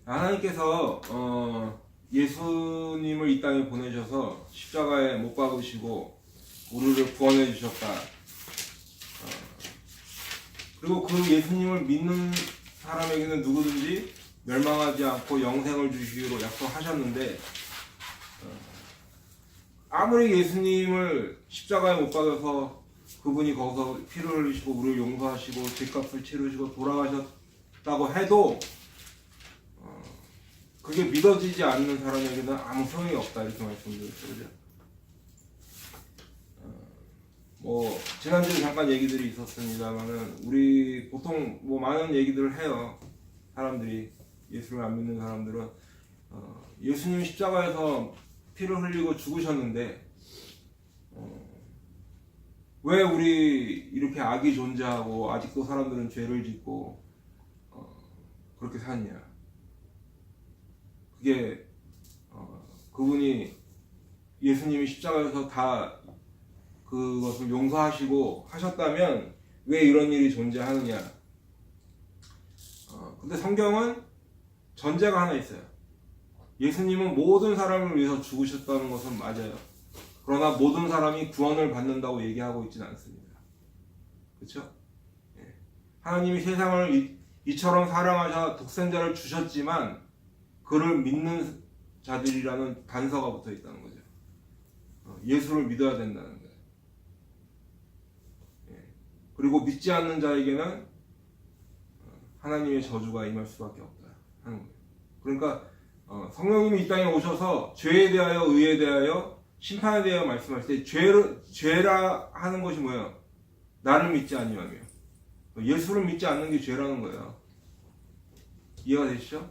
하나님께서 예수님을 이 땅에 보내셔서 십자가에 못 박으시고 우리를 구원해 주셨다. 그리고 그 예수님을 믿는 사람에게는 누구든지 멸망하지 않고 영생을 주시기로 약속하셨는데, 아무리 예수님을 십자가에 못 박아서 그분이 거기서 피를 흘리시고 우리를 용서하시고 죄값을 치르시고 돌아가셨다고 해도 그게 믿어지지 않는 사람에게는 아무 소용이 없다, 이렇게 말씀드렸죠. 그죠? 지난주에 잠깐 얘기들이 있었습니다만은, 우리 보통 많은 얘기들을 해요. 사람들이, 예수를 안 믿는 사람들은 예수님이 십자가에서 피를 흘리고 죽으셨는데 왜 우리 이렇게 악이 존재하고 아직도 사람들은 죄를 짓고 그렇게 사냐? 그게 그분이, 예수님이 십자가에서 다 그것을 용서하시고 하셨다면 왜 이런 일이 존재하느냐? 근데 성경은 전제가 하나 있어요. 예수님은 모든 사람을 위해서 죽으셨다는 것은 맞아요. 그러나 모든 사람이 구원을 받는다고 얘기하고 있지는 않습니다. 그렇죠? 하나님이 세상을 이처럼 사랑하셔 독생자를 주셨지만 그를 믿는 자들이라는 단서가 붙어 있다는 거죠. 예수를 믿어야 된다는 거예요. 그리고 믿지 않는 자에게는 하나님의 저주가 임할 수밖에 없다 하는 거예요. 그러니까 성령님이 이 땅에 오셔서 죄에 대하여, 의에 대하여, 심판에 대하여 말씀하실 때 죄라 하는 것이 뭐예요? 나를 믿지 아니하며 예수를 믿지 않는 게 죄라는 거예요. 이해가 되시죠?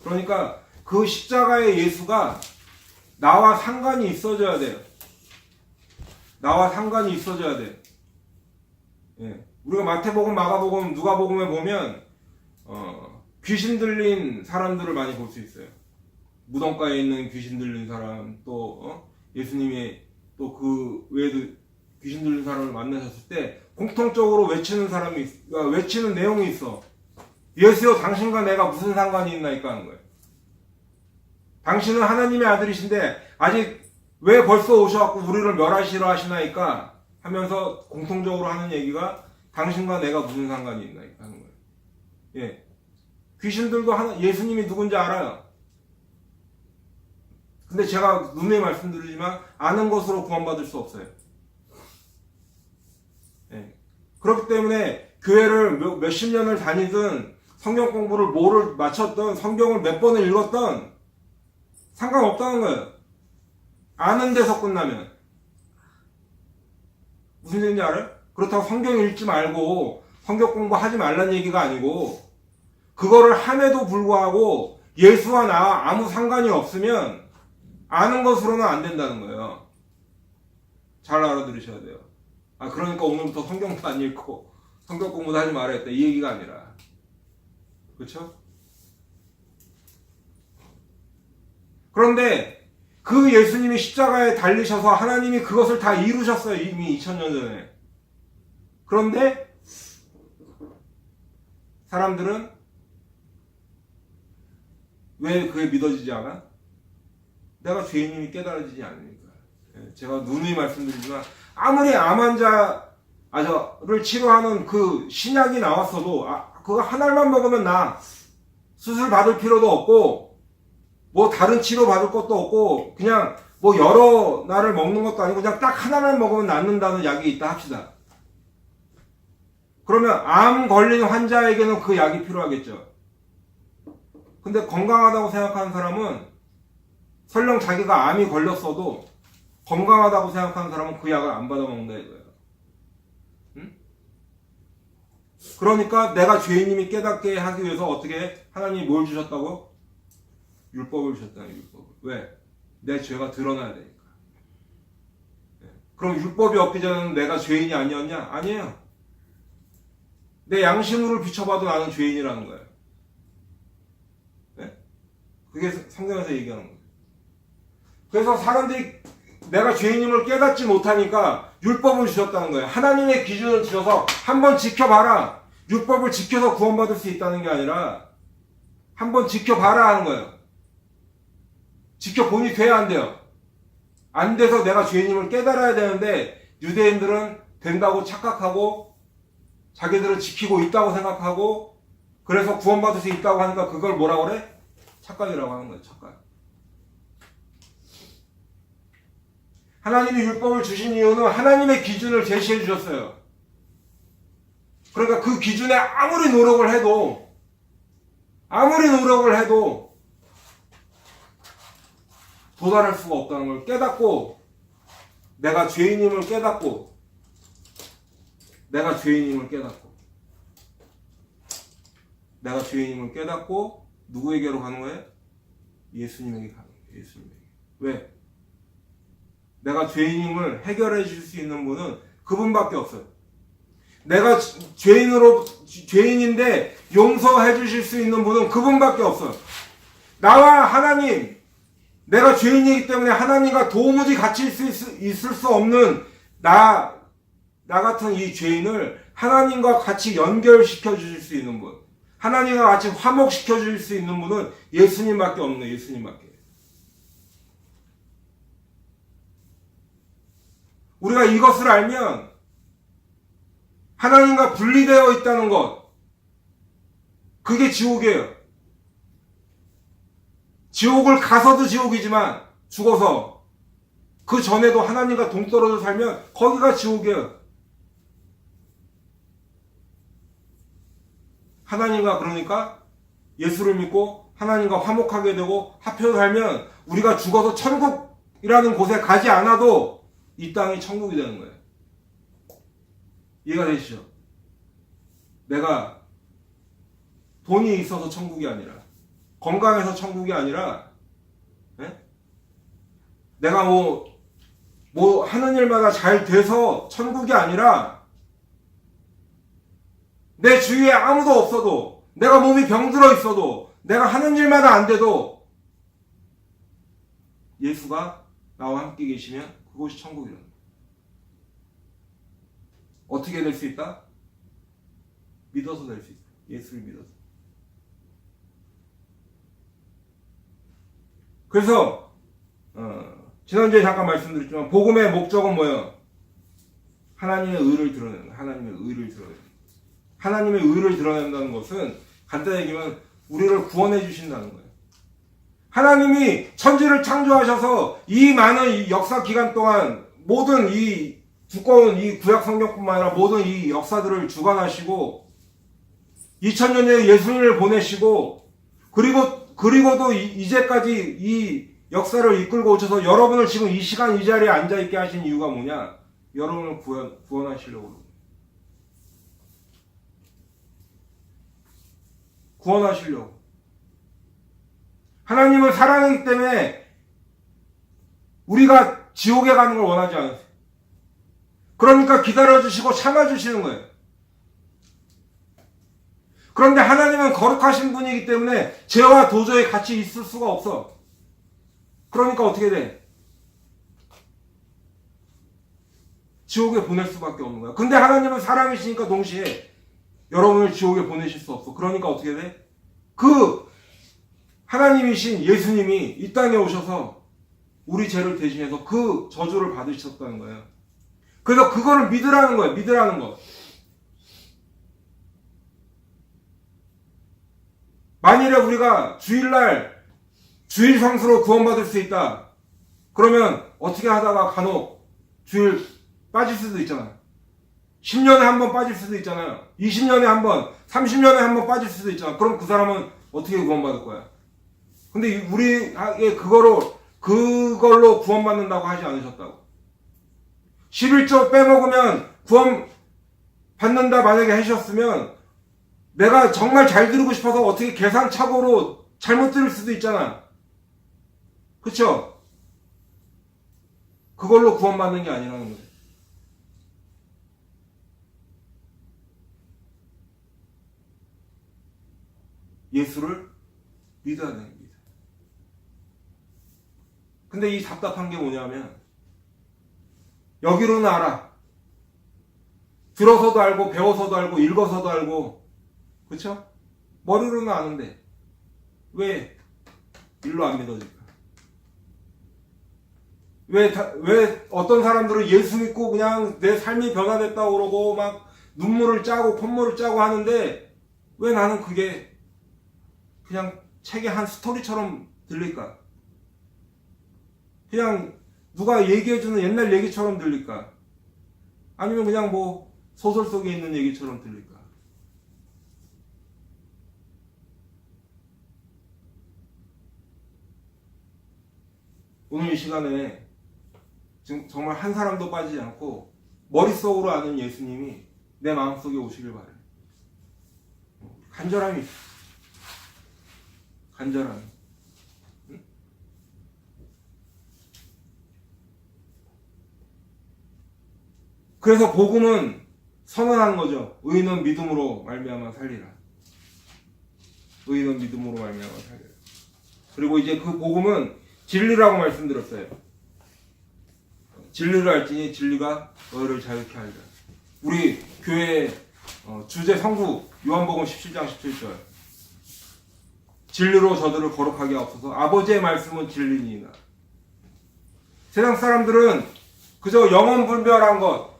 그러니까 그 십자가의 예수가 나와 상관이 있어져야 돼요. 나와 상관이 있어져야 돼요. 우리가 마태복음, 마가복음, 누가복음에 보면 귀신 들린 사람들을 많이 볼 수 있어요. 무덤가에 있는 귀신 들린 사람, 또 예수님이 또 그 외에도 귀신 들린 사람을 만나셨을 때 공통적으로 외치는 외치는 내용이 있어. 예수여, 당신과 내가 무슨 상관이 있나이까 하는 거예요. 당신은 하나님의 아들이신데 아직 왜 벌써 오셔갖고 우리를 멸하시려 하시나이까 하면서 공통적으로 하는 얘기가 당신과 내가 무슨 상관이 있나이까 하는 거예요. 예. 귀신들도 예수님이 누군지 알아요. 근데 제가 누누이 말씀드리지만 아는 것으로 구원받을 수 없어요. 예. 그렇기 때문에 교회를 몇십 년을 다니든 성경 공부를 뭐를 마쳤던 성경을 몇 번을 읽었던 상관없다는 거예요. 아는 데서 끝나면. 무슨 얘기인지 알아요? 그렇다고 성경 읽지 말고 성경 공부하지 말란 얘기가 아니고, 그거를 함에도 불구하고 예수와 나와 아무 상관이 없으면 아는 것으로는 안 된다는 거예요. 잘 알아들으셔야 돼요. 그러니까 오늘부터 성경도 안 읽고 성경 공부도 하지 말아야겠다, 이 얘기가 아니라. 그렇죠? 그런데 그 예수님이 십자가에 달리셔서 하나님이 그것을 다 이루셨어요. 이미 2000년 전에. 그런데 사람들은 왜 그게 믿어지지 않아? 내가 죄인임이 깨달아지지 않으니까. 제가 누누이 말씀드리지만 아무리 암 환자를 치료하는 그 신약이 나왔어도 그거 한 알만 먹으면 나 수술 받을 필요도 없고 다른 치료 받을 것도 없고 그냥 여러 날을 먹는 것도 아니고 그냥 딱 하나만 먹으면 낫는다는 약이 있다 합시다. 그러면 암 걸린 환자에게는 그 약이 필요하겠죠. 근데 건강하다고 생각하는 사람은, 설령 자기가 암이 걸렸어도 건강하다고 생각하는 사람은 그 약을 안 받아 먹는다 이거예요. 응? 그러니까 내가 죄인임이 깨닫게 하기 위해서 어떻게 하나님이 뭘 주셨다고? 율법을 주셨다는 율법을. 왜? 내 죄가 드러나야 되니까. 그럼 율법이 없기 전에는 내가 죄인이 아니었냐? 아니에요. 내 양심으로 비춰봐도 나는 죄인이라는 거예요. 그게 성경에서 얘기하는 거예요. 그래서 사람들이 내가 죄인임을 깨닫지 못하니까 율법을 주셨다는 거예요. 하나님의 기준을 주셔서 한번 지켜봐라. 율법을 지켜서 구원받을 수 있다는 게 아니라 한번 지켜봐라 하는 거예요. 지켜보니 돼야 안 돼요. 안 돼서 내가 죄인임을 깨달아야 되는데 유대인들은 된다고 착각하고 자기들은 지키고 있다고 생각하고 그래서 구원받을 수 있다고 하니까 그걸 뭐라고 그래? 착각이라고 하는 거예요. 착각. 하나님이 율법을 주신 이유는 하나님의 기준을 제시해 주셨어요. 그러니까 그 기준에 아무리 노력을 해도 도달할 수가 없다는 걸 깨닫고 내가 죄인임을 깨닫고 누구에게로 가는 거예요? 예수님에게 가는 거예요. 예수님에게. 왜? 내가 죄인임을 해결해 줄 수 있는 분은 그분밖에 없어요. 내가 죄인인데 용서해 주실 수 있는 분은 그분밖에 없어요. 나와 하나님, 내가 죄인이기 때문에 하나님과 도무지 같이 있을 수 없는 나 같은 이 죄인을 하나님과 같이 연결시켜 주실 수 있는 분, 하나님과 같이 화목시켜 주실 수 있는 분은 예수님밖에 없네. 예수님밖에. 우리가 이것을 알면 하나님과 분리되어 있다는 것, 그게 지옥이에요. 지옥을 가서도 지옥이지만 죽어서 그 전에도 하나님과 동떨어져 살면 거기가 지옥이에요. 하나님과 그러니까 예수를 믿고 하나님과 화목하게 되고 합해서 살면 우리가 죽어서 천국이라는 곳에 가지 않아도 이 땅이 천국이 되는 거예요. 이해가 되시죠? 내가 돈이 있어서 천국이 아니라, 건강해서 천국이 아니라, 내가 뭐 하는 일마다 잘 돼서 천국이 아니라, 내 주위에 아무도 없어도, 내가 몸이 병들어 있어도, 내가 하는 일마다 안 돼도 예수가 나와 함께 계시면 그곳이 천국이라는 거예요. 어떻게 될 수 있다? 믿어서 될 수 있다. 예수를 믿어서. 그래서 지난주에 잠깐 말씀드렸지만 복음의 목적은 뭐예요? 하나님의 의를 드러내는 거예요. 하나님의 의를 드러낸다는 것은 간단히 얘기하면 우리를 구원해 주신다는 거예요. 하나님이 천지를 창조하셔서 이 많은 이 역사 기간 동안 모든 이 두꺼운 이 구약 성경뿐만 아니라 모든 이 역사들을 주관하시고 2000년에 예수님을 보내시고 그리고도 이제까지 이 역사를 이끌고 오셔서 여러분을 지금 이 시간 이 자리에 앉아있게 하신 이유가 뭐냐? 여러분을 구원하시려고. 구원하시려고. 하나님은 사랑이기 때문에 우리가 지옥에 가는 걸 원하지 않으세요. 그러니까 기다려주시고 참아주시는 거예요. 그런데 하나님은 거룩하신 분이기 때문에 죄와 도저히 같이 있을 수가 없어. 그러니까 어떻게 돼? 지옥에 보낼 수밖에 없는 거야. 근데 하나님은 사랑이시니까 동시에 여러분을 지옥에 보내실 수 없어. 그러니까 어떻게 돼? 그 하나님이신 예수님이 이 땅에 오셔서 우리 죄를 대신해서 그 저주를 받으셨다는 거예요. 그래서 그거를 믿으라는 거예요. 믿으라는 거. 만일에 우리가 주일 성수로 구원받을 수 있다. 그러면 어떻게 하다가 간혹 주일 빠질 수도 있잖아요. 10년에 한 번 빠질 수도 있잖아요. 20년에 한 번, 30년에 한 번 빠질 수도 있잖아요. 그럼 그 사람은 어떻게 구원받을 거야? 근데 우리에게 그걸로 구원받는다고 하지 않으셨다고. 11조 빼먹으면 구원받는다 만약에 하셨으면 내가 정말 잘 들고 싶어서 어떻게 계산착오로 잘못 들을 수도 있잖아. 그쵸? 그걸로 구원받는 게 아니라는 거죠. 예수를 믿어야 됩니다. 근데 이 답답한 게 뭐냐면 여기로는 알아. 들어서도 알고 배워서도 알고 읽어서도 알고 그쵸? 머리로는 아는데 왜 일로 안 믿어질까? 왜 어떤 사람들은 예수 믿고 그냥 내 삶이 변화됐다고 그러고 막 눈물을 짜고 콧물을 짜고 하는데 왜 나는 그게 그냥 책의 한 스토리처럼 들릴까? 그냥 누가 얘기해주는 옛날 얘기처럼 들릴까? 아니면 그냥 뭐 소설 속에 있는 얘기처럼 들릴까? 오늘 이 시간에 지금 정말 한 사람도 빠지지 않고 머릿속으로 아는 예수님이 내 마음속에 오시길 바래. 간절함이 있어. 간절함이. 응? 그래서 복음은 선언하는 거죠. 의인은 믿음으로 말미암아 살리라. 의인은 믿음으로 말미암아 살리라. 그리고 이제 그 복음은 진리라고 말씀드렸어요. 진리를 알지니 진리가 너희를 자유케 하리라. 우리 교회 주제 성구 요한복음 17장 17절. 진리로 저들을 거룩하게 하옵소서. 아버지의 말씀은 진리니이다. 세상 사람들은 그저 영혼분별한 것,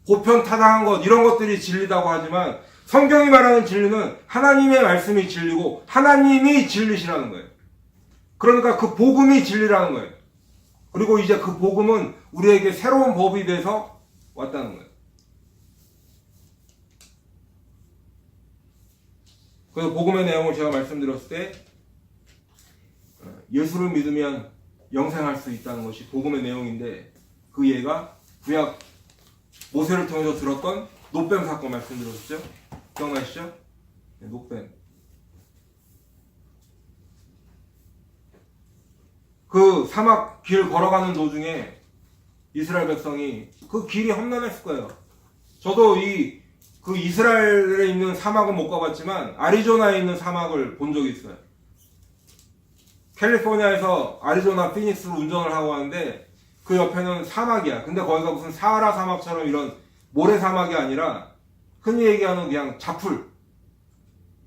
보편타당한 것 이런 것들이 진리라고 하지만 성경이 말하는 진리는 하나님의 말씀이 진리고 하나님이 진리시라는 거예요. 그러니까 그 복음이 진리라는 거예요. 그리고 이제 그 복음은 우리에게 새로운 법이 돼서 왔다는 거예요. 그래서 복음의 내용을 제가 말씀드렸을 때 예수를 믿으면 영생할 수 있다는 것이 복음의 내용인데 그 예가 구약 모세를 통해서 들었던 놋뱀 사건 말씀드렸죠? 기억나시죠? 네, 놋뱀. 그 사막 길 걸어가는 도중에 이스라엘 백성이 그 길이 험난했을 거예요. 저도 그 이스라엘에 있는 사막은 못 가봤지만 아리조나에 있는 사막을 본 적이 있어요. 캘리포니아에서 아리조나 피닉스로 운전을 하고 가는데 그 옆에는 사막이야. 근데 거기가 무슨 사하라 사막처럼 이런 모래 사막이 아니라 흔히 얘기하는 그냥 자풀.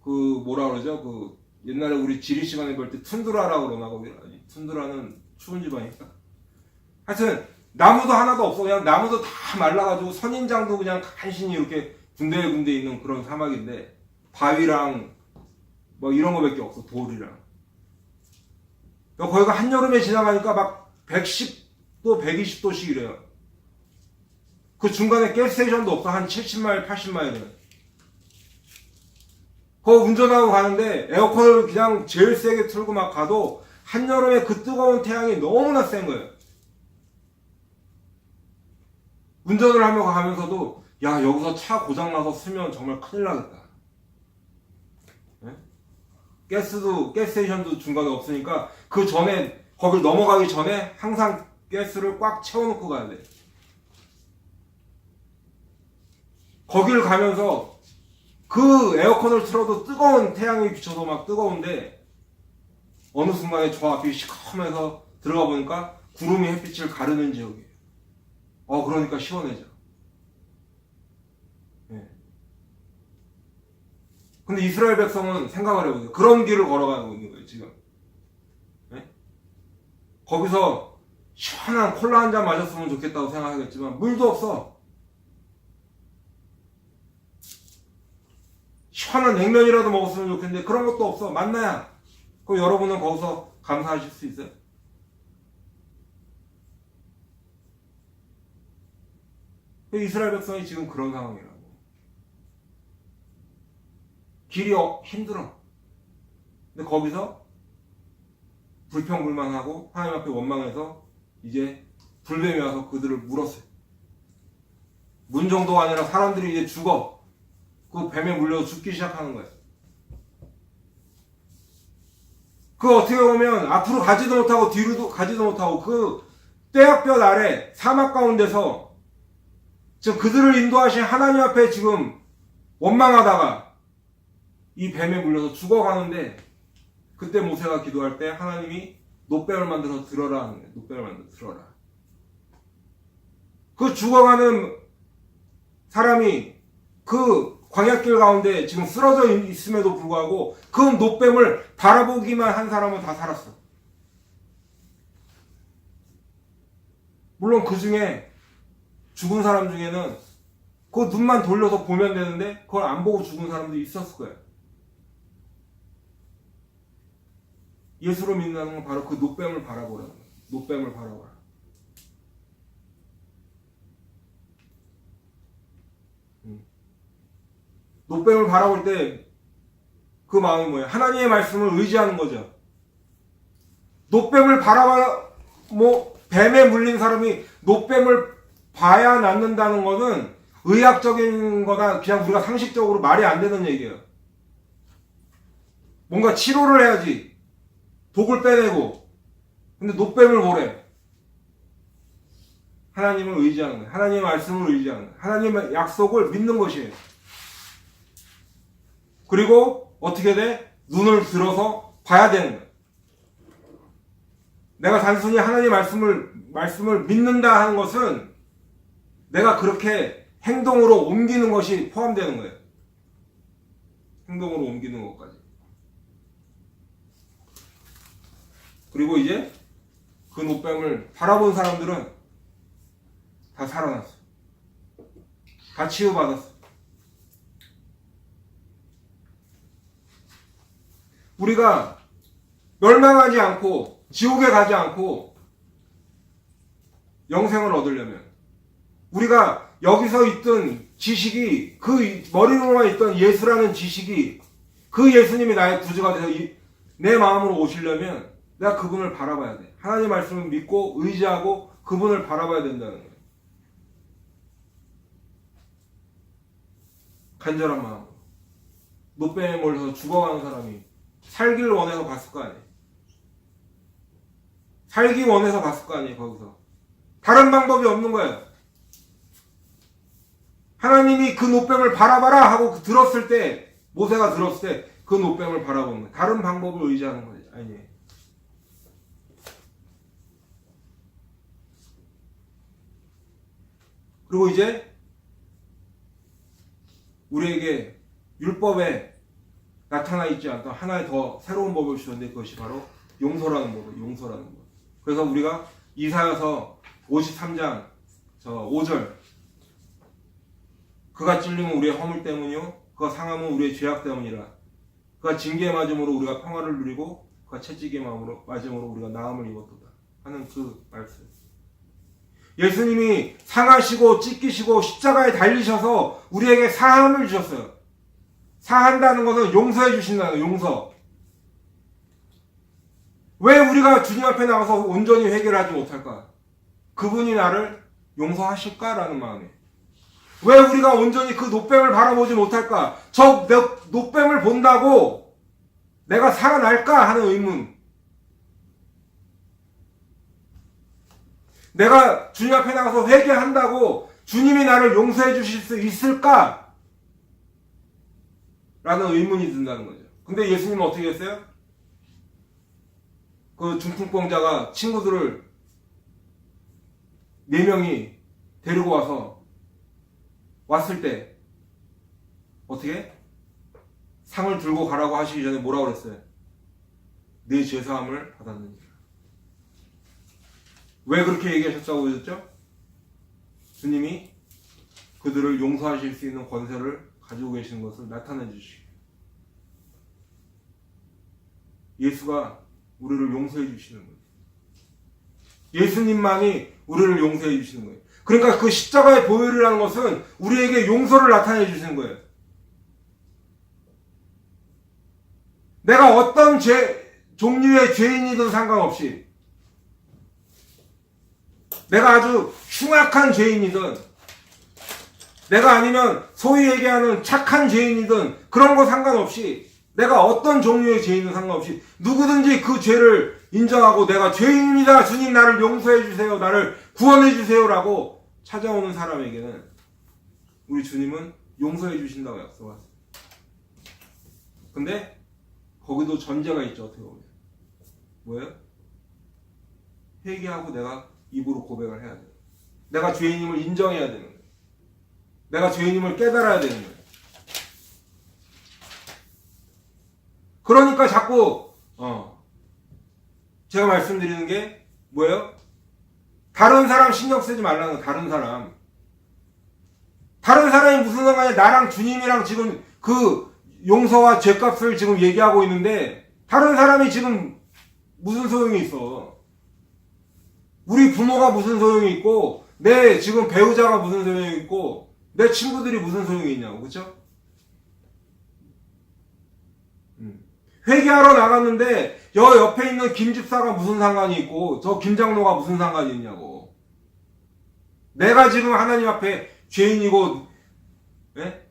그 뭐라 그러죠? 그 옛날에 우리 지리 시간에 볼 때 툰드라라고 그러나 거기 툰드라는 추운 지방이니까. 하여튼 나무도 하나도 없어. 그냥 나무도 다 말라가지고 선인장도 그냥 간신히 이렇게 군데군데 있는 그런 사막인데 바위랑 뭐 이런 거밖에 없어. 돌이랑. 거기가 한여름에 지나가니까 막 110도, 120도씩 이래요. 그 중간에 가스스테이션도 없어. 한 70마일, 80마일은. 거기 운전하고 가는데 에어컨을 그냥 제일 세게 틀고 막 가도 한여름에 그 뜨거운 태양이 너무나 센 거예요. 운전을 하며 가면서도 야 여기서 차 고장나서 쓰면 정말 큰일 나겠다. 네? 가스스테이션도 중간에 없으니까 그 전에 거길 넘어가기 전에 항상 가스를 꽉 채워놓고 가야 돼. 거기를 가면서 그 에어컨을 틀어도 뜨거운 태양이 비쳐서 막 뜨거운데 어느 순간에 저 앞이 시커매서 들어가 보니까 구름이 햇빛을 가르는 지역이에요. 그러니까 시원해져. 네. 근데 이스라엘 백성은 생각을 해보세요. 그런 길을 걸어가고 있는 거예요, 지금. 네? 거기서 시원한 콜라 한 잔 마셨으면 좋겠다고 생각하겠지만 물도 없어. 시원한 냉면이라도 먹었으면 좋겠는데 그런 것도 없어. 만나야. 그럼 여러분은 거기서 감사하실 수 있어요? 이스라엘 백성이 지금 그런 상황이라고. 길이 힘들어. 근데 거기서 불평불만하고 하나님 앞에 원망해서 이제 불뱀이 와서 그들을 물었어요. 문 정도가 아니라 사람들이 이제 죽어. 그 뱀에 물려서 죽기 시작하는 거예요. 그 어떻게 보면 앞으로 가지도 못하고 뒤로도 가지도 못하고 그 떼약볕 아래 사막 가운데서 지금 그들을 인도하신 하나님 앞에 지금 원망하다가 이 뱀에 물려서 죽어가는데 그때 모세가 기도할 때 하나님이 놋뱀을 만들어서 들어라 하는 거예요. 놋뱀을 만들어서 들어라. 그 죽어가는 사람이 그 광야길 가운데 지금 쓰러져 있음에도 불구하고 그 노뱀을 바라보기만 한 사람은 다 살았어. 물론 그 중에 죽은 사람 중에는 그 눈만 돌려서 보면 되는데 그걸 안 보고 죽은 사람도 있었을 거예요. 예수를 믿는다는 건 바로 그 노뱀을 바라보라는 거예요. 노뱀을 바라보라. 노뱀을 바라볼 때 그 마음이 뭐예요? 하나님의 말씀을 의지하는 거죠. 노뱀을 뱀에 물린 사람이 노뱀을 봐야 낫는다는 거는 의학적인 거나 그냥 우리가 상식적으로 말이 안 되는 얘기예요. 뭔가 치료를 해야지. 독을 빼내고. 근데 노뱀을 보래. 하나님을 의지하는 거예요. 하나님의 말씀을 의지하는 거예요. 하나님의 약속을 믿는 것이에요. 그리고 어떻게 돼? 눈을 들어서 봐야 되는 거예요. 내가 단순히 하나님의 말씀을 믿는다 하는 것은 내가 그렇게 행동으로 옮기는 것이 포함되는 거예요. 행동으로 옮기는 것까지. 그리고 이제 그 노뱀을 바라본 사람들은 다 살아났어. 다 치유받았어. 우리가 멸망하지 않고 지옥에 가지 않고 영생을 얻으려면 우리가 여기서 있던 지식이 그 머리로만 있던 예수라는 지식이 그 예수님이 나의 구주가 돼서 내 마음으로 오시려면 내가 그분을 바라봐야 돼. 하나님 말씀을 믿고 의지하고 그분을 바라봐야 된다는 거예요. 간절한 마음으로. 노뱀에 몰려서 죽어가는 사람이 살기를 원해서 갔을 거 아니에요. 살기 원해서 갔을 거 아니에요. 거기서. 다른 방법이 없는 거예요. 하나님이 그 노뱀을 바라봐라 하고 들었을 때, 모세가 들었을 때 그 노뱀을 바라보는 거예요. 다른 방법을 의지하는 거예요. 아니에요. 그리고 이제 우리에게 율법에 나타나 있지 않던 하나의 더 새로운 법을 주셨는데 그것이 바로 용서라는 법이에요. 용서라는 법. 그래서 우리가 이사야서 53장 5절 그가 찔림은 우리의 허물 때문이요 그가 상함은 우리의 죄악 때문이라. 그가 징계에 맞음으로 우리가 평화를 누리고 그가 채찍에 맞음으로 우리가 나음을 입었도다 하는 그 말씀. 예수님이 상하시고 찢기시고 십자가에 달리셔서 우리에게 사함을 주셨어요. 사한다는 것은 용서해 주신다는 거예요. 용서. 왜 우리가 주님 앞에 나가서 온전히 회개를 하지 못할까? 그분이 나를 용서하실까라는 마음에. 왜 우리가 온전히 그 노뱀을 바라보지 못할까? 저 노뱀을 본다고 내가 살아날까 하는 의문. 내가 주님 앞에 나가서 회개한다고 주님이 나를 용서해 주실 수 있을까? 라는 의문이 든다는 거죠. 근데 예수님은 어떻게 했어요? 그 중풍병자가 친구들을 4명이 데리고 와서 왔을 때 어떻게? 상을 들고 가라고 하시기 전에 뭐라고 그랬어요? 내 죄사함을 받았느니라. 왜 그렇게 얘기하셨다고 하셨죠? 주님이 그들을 용서하실 수 있는 권세를 가지고 계시는 것을 나타내 주시고 예수가 우리를 용서해 주시는 거예요. 예수님만이 우리를 용서해 주시는 거예요. 그러니까 그 십자가의 보혈이라는 것은 우리에게 용서를 나타내 주시는 거예요. 내가 어떤 종류의 죄인이든 상관없이 내가 아주 흉악한 죄인이든 내가 아니면 소위 얘기하는 착한 죄인이든 그런 거 상관없이 내가 어떤 종류의 죄인은 상관없이 누구든지 그 죄를 인정하고 내가 죄인입니다. 주님 나를 용서해 주세요. 나를 구원해 주세요. 라고 찾아오는 사람에게는 우리 주님은 용서해 주신다고 약속하세요. 근데 거기도 전제가 있죠. 어떻게 보면. 뭐예요? 회개하고 내가 입으로 고백을 해야 돼요. 내가 죄인임을 인정해야 되는 거예요. 내가 죄인임을 깨달아야 되는 거예요. 그러니까 자꾸 제가 말씀드리는 게 뭐예요? 다른 사람 신경 쓰지 말라는 거예요. 다른 사람이 무슨 상관이야. 나랑 주님이랑 지금 그 용서와 죄값을 지금 얘기하고 있는데 다른 사람이 지금 무슨 소용이 있어. 우리 부모가 무슨 소용이 있고 내 지금 배우자가 무슨 소용이 있고 내 친구들이 무슨 소용이 있냐고. 그쵸? 회개하러 나갔는데 옆에 있는 김 집사가 무슨 상관이 있고 저 김 장로가 무슨 상관이 있냐고. 내가 지금 하나님 앞에 죄인이고, 예?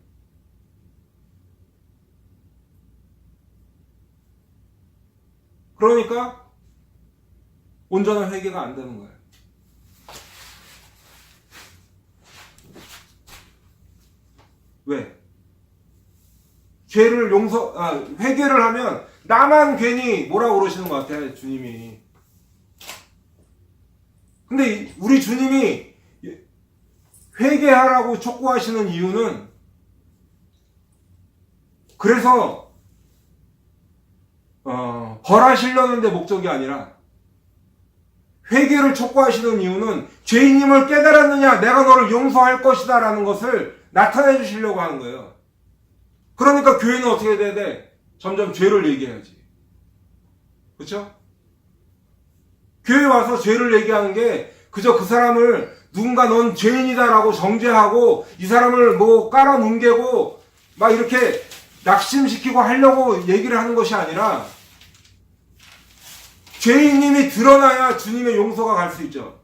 그러니까 온전한 회개가 안 되는 거예요. 왜? 죄를 회개를 하면 나만 괜히 뭐라고 그러시는 것 같아요, 주님이. 근데 우리 주님이 회개하라고 촉구하시는 이유는 그래서 벌하시려는 데 목적이 아니라 회개를 촉구하시는 이유는 죄인임을 깨달았느냐, 내가 너를 용서할 것이다 라는 것을 나타내 주시려고 하는 거예요. 그러니까 교회는 어떻게 돼야 돼? 점점 죄를 얘기해야지. 그렇죠? 교회에 와서 죄를 얘기하는 게 그저 그 사람을 누군가 넌 죄인이다라고 정죄하고 이 사람을 뭐 깔아뭉개고 막 이렇게 낙심시키고 하려고 얘기를 하는 것이 아니라 죄인님이 드러나야 주님의 용서가 갈 수 있죠.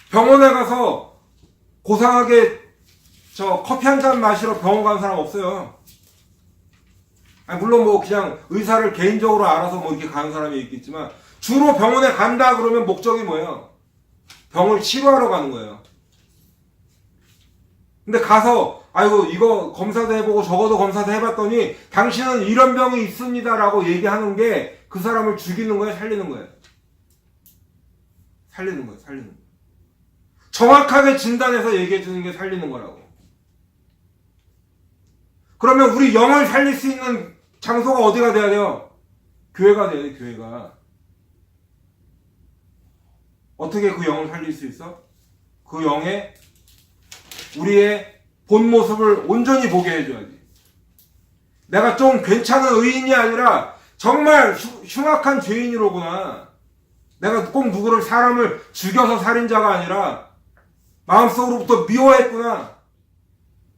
병원에 가서 고상하게 커피 한 잔 마시러 병원 가는 사람 없어요. 아니, 물론 뭐 그냥 의사를 개인적으로 알아서 뭐 이렇게 가는 사람이 있겠지만 주로 병원에 간다 그러면 목적이 뭐예요? 병을 치료하러 가는 거예요. 근데 가서 아이고 이거 검사도 해보고 저거도 검사도 해봤더니 당신은 이런 병이 있습니다라고 얘기하는 게 그 사람을 죽이는 거예요? 살리는 거예요? 살리는 거예요. 정확하게 진단해서 얘기해 주는 게 살리는 거라고. 그러면 우리 영을 살릴 수 있는 장소가 어디가 돼야 돼요? 교회가 돼야 돼요. 교회가. 어떻게 그 영을 살릴 수 있어? 그 영의 우리의 본 모습을 온전히 보게 해줘야지. 내가 좀 괜찮은 의인이 아니라 정말 흉악한 죄인이로구나. 내가 꼭 누구를 사람을 죽여서 살인자가 아니라 마음속으로부터 미워했구나.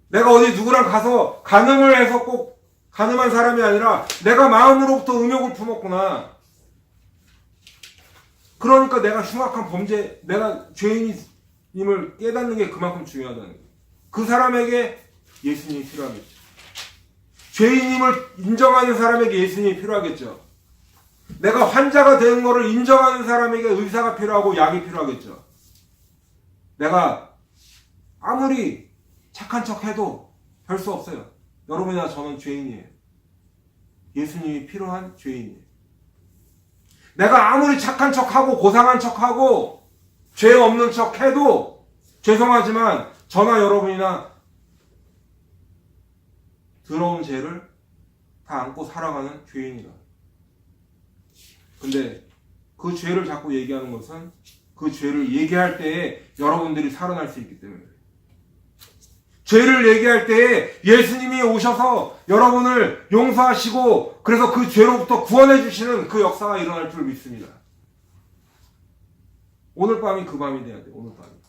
내가 어디 누구랑 가서 간음을 해서 꼭 간음한 사람이 아니라 내가 마음으로부터 음욕을 품었구나. 그러니까 내가 흉악한 범죄, 내가 죄인임을 깨닫는 게 그만큼 중요하다는 거예요. 그 사람에게 예수님이 필요하겠죠. 죄인임을 인정하는 사람에게 예수님이 필요하겠죠. 내가 환자가 되는 것을 인정하는 사람에게 의사가 필요하고 약이 필요하겠죠. 내가 아무리 착한 척 해도 별 수 없어요. 여러분이나 저는 죄인이에요. 예수님이 필요한 죄인이에요. 내가 아무리 착한 척하고 고상한 척하고 죄 없는 척해도 죄송하지만 저나 여러분이나 더러운 죄를 다 안고 살아가는 죄인이다. 근데 그 죄를 자꾸 얘기하는 것은 그 죄를 얘기할 때에 여러분들이 살아날 수 있기 때문에 그래요. 죄를 얘기할 때에 예수님이 오셔서 여러분을 용서하시고 그래서 그 죄로부터 구원해 주시는 그 역사가 일어날 줄 믿습니다. 오늘 밤이 그 밤이 돼야 돼요. 오늘 밤이.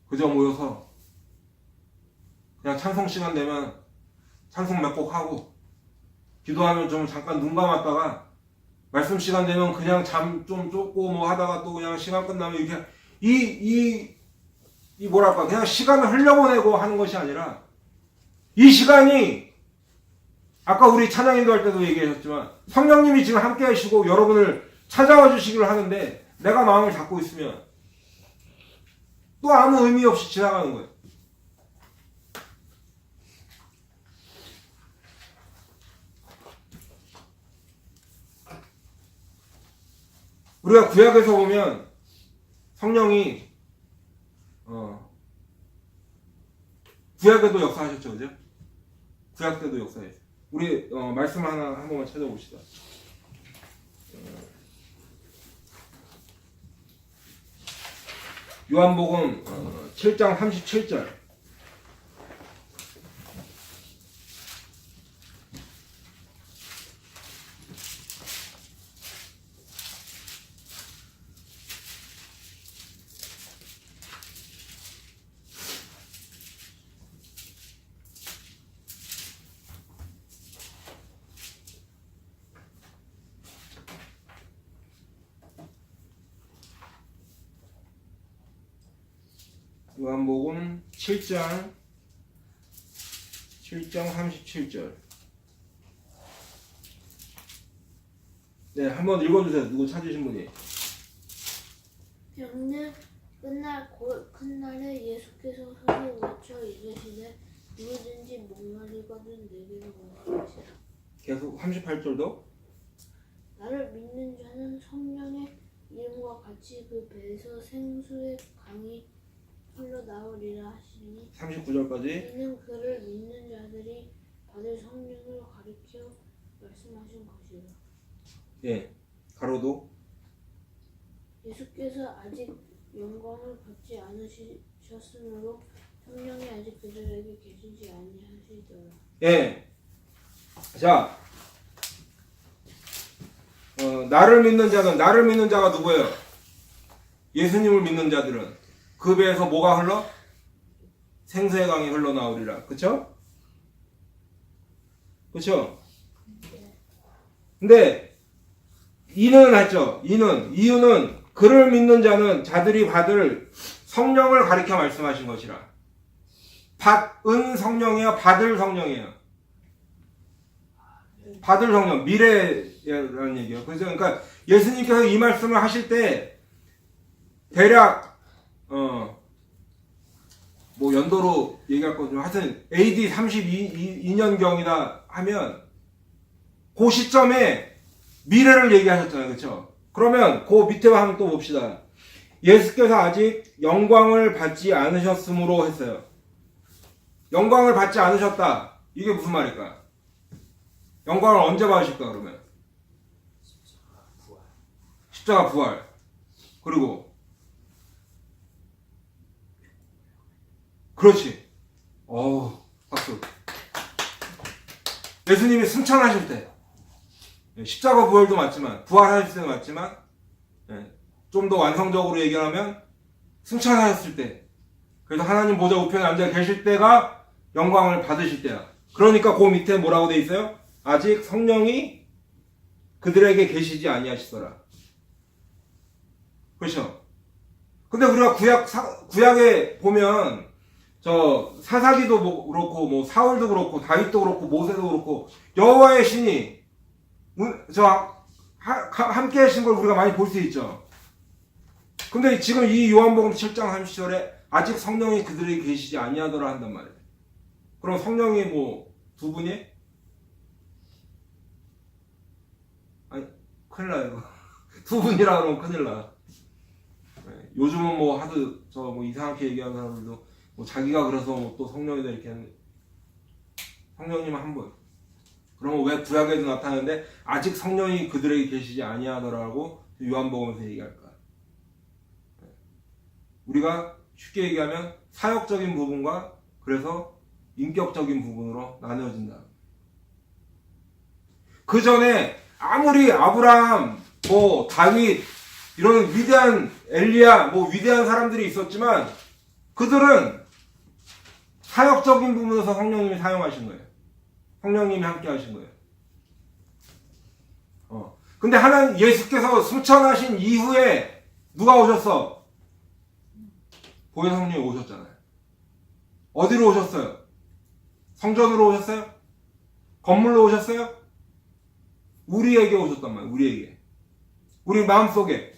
그저 모여서 그냥 찬송 시간 되면 찬송 몇 곡 하고 기도하면 좀 잠깐 눈 감았다가 말씀 시간 되면 그냥 잠 좀 쫓고 뭐 하다가 또 그냥 시간 끝나면 이렇게 이 뭐랄까 그냥 시간을 흘려보내고 하는 것이 아니라 이 시간이 아까 우리 찬양인도 할 때도 얘기하셨지만 성령님이 지금 함께 하시고 여러분을 찾아와 주시기를 하는데 내가 마음을 닫고 있으면 또 아무 의미 없이 지나가는 거예요. 우리가 구약에서 보면 성령이 구약에도 역사하셨죠, 그죠? 구약 때도 역사했어요. 우리 말씀 하나 한 번만 찾아봅시다. 요한복음 7장 37절. 요한복음 7장 37절. 네, 한번 읽어주세요. 누구 찾으신 분이? 영년 끝날 큰 날에 예수께서 서서 외쳐 이르시되 누구든지 목마르거든 내게로 오시라. 계속 38절도. 나를 믿는 자는 성령의 이름과 같이 그 배에서 생수의 강이 흘러나오리라 하시니 39절까지. 이는 그를 믿는 자들이 받을 성령을 가리켜 말씀하신 것이라. 예, 가로도. 예수께서 아직 영광을 받지 않으셨으므로 성령이 아직 그들에게 계시지 아니하시더라. 예. 자, 나를 믿는 자가 누구예요? 예수님을 믿는 자들은 그 배에서 뭐가 흘러? 생수의 강이 흘러나오리라. 그쵸? 그쵸? 근데 이는 했죠. 이유는 그를 믿는 자들이 받을 성령을 가리켜 말씀하신 것이라. 받은 성령이에요? 받을 성령이에요? 받을 성령, 미래라는 얘기예요. 그래서 그러니까 예수님께서 이 말씀을 하실 때 대략 뭐 연도로 얘기할 거죠. 하여튼 AD 32년경이다 하면 그 시점에 미래를 얘기하셨잖아요. 그렇죠? 그러면 그 밑에 한번 또 봅시다. 예수께서 아직 영광을 받지 않으셨으므로 했어요. 영광을 받지 않으셨다. 이게 무슨 말일까? 영광을 언제 받으실까 그러면? 십자가 부활. 그리고 그렇지. 박수. 예수님이 승천하실 때 십자가 부활도 맞지만 부활하실 때도 맞지만 좀 더 완성적으로 얘기하면 승천하셨을 때, 그래서 하나님 보좌 우편에 앉아 계실 때가 영광을 받으실 때야. 그러니까 그 밑에 뭐라고 돼 있어요? 아직 성령이 그들에게 계시지 아니하시더라. 그렇죠? 근데 우리가 구약에 보면 저 사사기도 그렇고 뭐 사울도 그렇고 다윗도 그렇고 모세도 그렇고 여호와의 신이 함께 하신 걸 우리가 많이 볼 수 있죠. 근데 지금 이 요한복음 7장 30절에 아직 성령이 그들에게 계시지 아니하더라 한단 말이에요. 그럼 성령이 뭐 두 분이? 아니 큰일 나요 이거. 두 분이라 그러면 큰일 나. 요즘은 뭐 하도 뭐 이상하게 얘기하는 사람들도 뭐 자기가 그래서 뭐 또 성령이다 이렇게 하는데, 성령님은 한 분. 그러면 왜 구약에도 나타나는데 아직 성령이 그들에게 계시지 아니하더라고 요한복음에서 얘기할까? 우리가 쉽게 얘기하면 사역적인 부분과 그래서 인격적인 부분으로 나누어진다. 그 전에 아무리 아브라함, 뭐 다윗 이런 위대한 엘리야, 뭐 위대한 사람들이 있었지만 그들은 사역적인 부분에서 성령님이 사용하신 거예요. 성령님이 함께 하신 거예요. 근데 하나님 예수께서 승천하신 이후에 누가 오셨어? 보혜사 성령이 오셨잖아요. 어디로 오셨어요? 성전으로 오셨어요? 건물로 오셨어요? 우리에게 오셨단 말이에요. 우리에게. 우리 마음속에.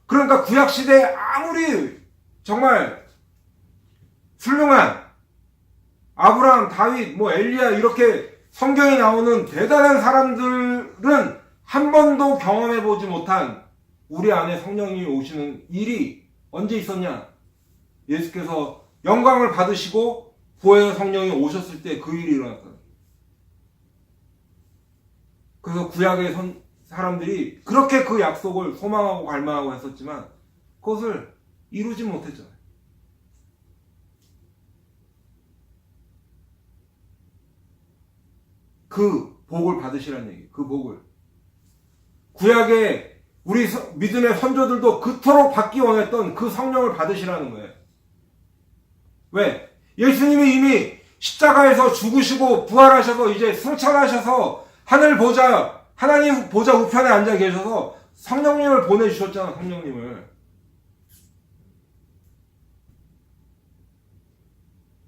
그러니까 구약시대에 아무리 정말 훌륭한 아브라함, 다윗, 뭐 엘리야 이렇게 성경에 나오는 대단한 사람들은 한 번도 경험해보지 못한 우리 안에 성령이 오시는 일이 언제 있었냐? 예수께서 영광을 받으시고 보혜의 성령이 오셨을 때 그 일이 일어났다. 그래서 구약의 사람들이 그렇게 그 약속을 소망하고 갈망하고 했었지만 그것을 이루지 못했잖아요. 그 복을 받으시라는 얘기. 그 복을. 구약의 우리 믿음의 선조들도 그토록 받기 원했던 그 성령을 받으시라는 거예요. 왜? 예수님이 이미 십자가에서 죽으시고 부활하셔서 이제 승천하셔서 하늘 보좌, 하나님 보좌 우편에 앉아 계셔서 성령님을 보내주셨잖아, 성령님을.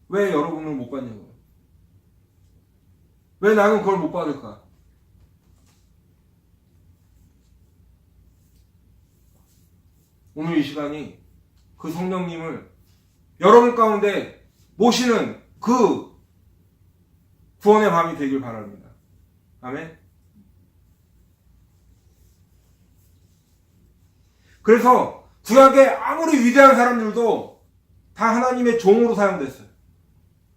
왜 여러분을 못 받냐고요? 왜 나는 그걸 못 받을까? 오늘 이 시간이 그 성령님을 여러분 가운데 모시는 그 구원의 밤이 되길 바랍니다. 아멘. 그래서 구약의 아무리 위대한 사람들도 다 하나님의 종으로 사용됐어요.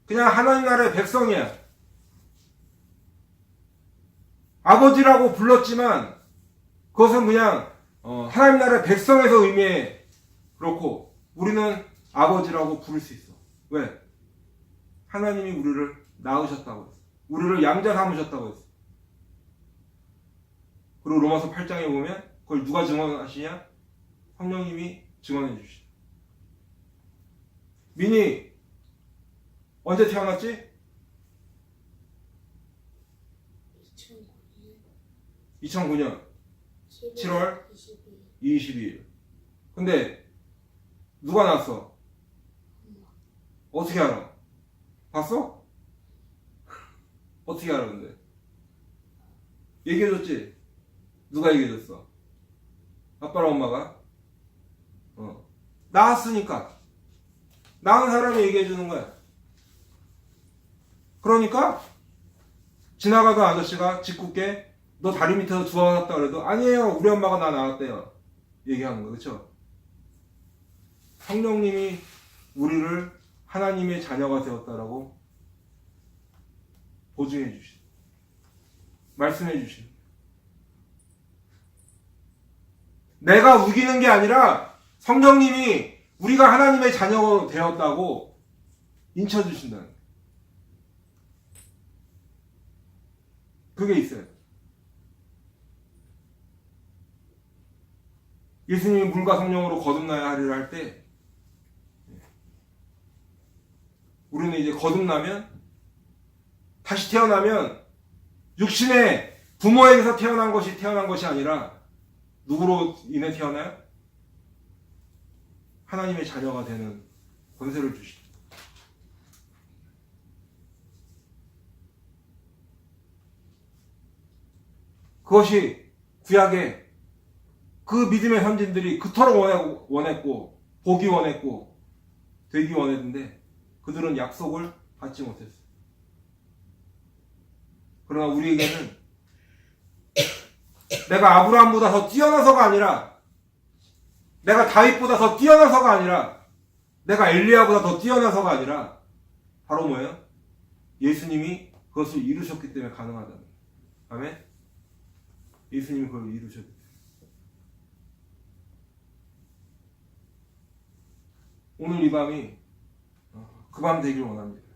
그냥 하나님 나라의 백성이야. 아버지라고 불렀지만 그것은 그냥 하나님 나라의 백성에서 의미해. 그렇고 우리는 아버지라고 부를 수 있어. 왜? 하나님이 우리를 낳으셨다고 했어. 우리를 양자 삼으셨다고 했어. 그리고 로마서 8장에 보면 그걸 누가 증언하시냐? 성령님이 증언해 주시죠. 민이 언제 태어났지? 2009년 7월 22일. 근데 누가 낳았어? 어떻게 알아? 봤어? 어떻게 알아 근데? 얘기해줬지? 누가 얘기해줬어? 아빠랑 엄마가? 낳았으니까. 낳은 사람이 얘기해주는 거야. 그러니까 지나가던 아저씨가 짓궂게 너 다리 밑에서 주워놨다 그래도 아니에요, 우리 엄마가 나 낳았대요, 얘기하는 거. 그렇죠? 성령님이 우리를 하나님의 자녀가 되었다라고 보증해 주시죠. 말씀해 주시죠. 내가 우기는 게 아니라 성령님이 우리가 하나님의 자녀가 되었다고 인쳐 주신다는 거예요. 그게 있어요. 예수님이 물과 성령으로 거듭나야 하리라 할 때 우리는 이제 거듭나면, 다시 태어나면 육신의 부모에게서 태어난 것이 아니라 누구로 인해 태어나요? 하나님의 자녀가 되는 권세를 주시죠. 그것이 구약의 그 믿음의 선진들이 그토록 원했고 보기 원했고 되기 원했는데 그들은 약속을 받지 못했어요. 그러나 우리에게는 내가 아브라함보다 더 뛰어나서가 아니라, 내가 다윗보다 더 뛰어나서가 아니라, 내가 엘리야보다 더 뛰어나서가 아니라 바로 뭐예요? 예수님이 그것을 이루셨기 때문에 가능하다는 거예요. 아멘? 예수님이 그걸 이루셨기 때문에. 오늘 이 밤이 그 밤 되길 원합니다.